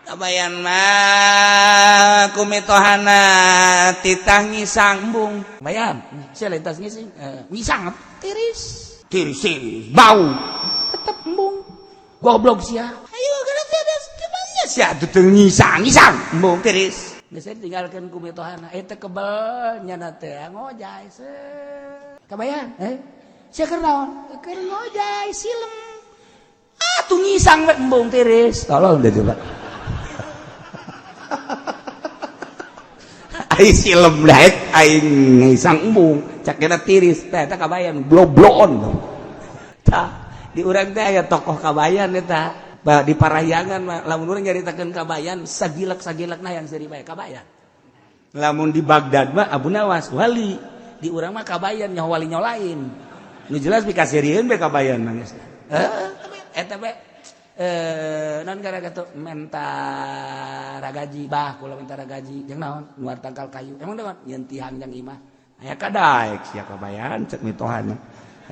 kabayan mah kumitohana titah ngisambung kabayan sia lintas ngising ngisang tiris bau tetep embung goblok sia ayo kana ada gimana sia tuh ngisang embung tiris geus tinggalkeun kumitohana eta kebel nyana teh ngojay kabayan sia keur naon keur ngojay silem tuh ngisang we embung tiris tolong deh coba ai silem daek ai ngisang embung cak kena tiris teh eta kabayan bloblon tah di urang teh aya tokoh kabayan eta di parahyangan mah lamun urang nyaritakeun kabayan sagilak-sagilakna yang seri bae kabayan lamun di Baghdad mah Abu Nawas wali di urang mah kabayan nyaho wali nyolain nu jelas pikasirieun be kabayan mah geus eta be non gara-gara tuh mentara gaji bah kula mentara gaji jeung naon nuar tangkal kayu emang naon nyeun tihang jeung imah aya kadaek sia kabayan cek mitohan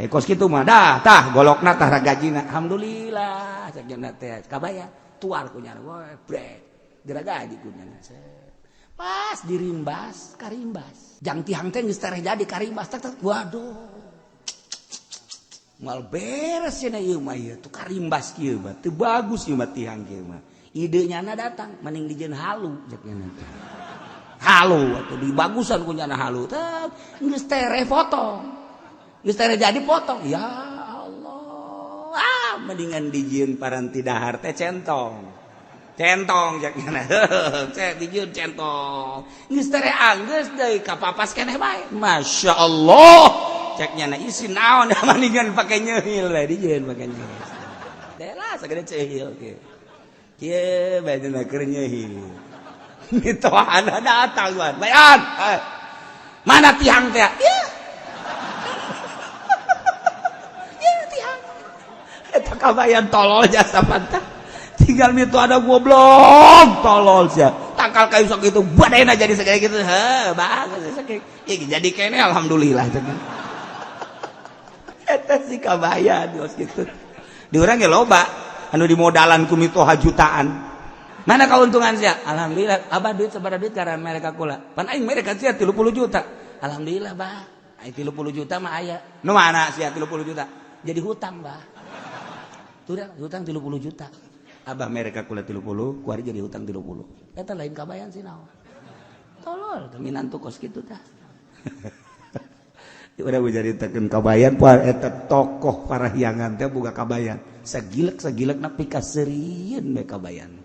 aya kos kitu mah dah tah golokna tah ragajina alhamdulillah cek jeung teh kabayan tuar kunyana we brek diragaji kunyana pas dirimbas karimbas jang tihang teh geus tareh jadi karimbas tak waduh mal beres cenah ieu mah ieu tuh karimbas kieu mah teu bagus ieu mah tihang kieu mah idenya na datang mending dijieun halu ceknya nanti halu atuh dibagusan ku nyana halu teh geus tere foto geus tere jadi potong ya Allah mendingan dijieun paranti dahar teh centong ceknya na cek dijieun centong geus tere anggeus deui kapapas keneh bae masyaallah ceknya na isi naon mendingan pake nyeuhil we dijieun pake nyeuhil delah sagede ceuhil kieu kieu bae keur nyeuhil mitohana datang wan bayan mana tihang teh ieu tihang eta kabayan tolol jasa pantah tinggal mitohana goblok tolol sia tangkal kayu sok kitu badena jadi sagede kitu bagus sagede jadi kene alhamdulillah cenah eta si kabayan geus kitu di urang ge loba anu dimodalan ku mitoha jutaan mana kauntungan sia alhamdulillah abah duit sabaraha duit gara mereka kula pan aing mereka sia 30 juta alhamdulillah bah ai 30 juta mah aya nu mana sia 30 juta jadi hutang bah tuh hutang 30 juta abah mereka kula 30 kuari jadi hutang 30 eta lain kabayan sih naon tolol minantu kos kitu tah udah menceritakan kabayan puar eta tokoh parahyangan teh boga kabayan sagilek nak pikasirieun we kabayan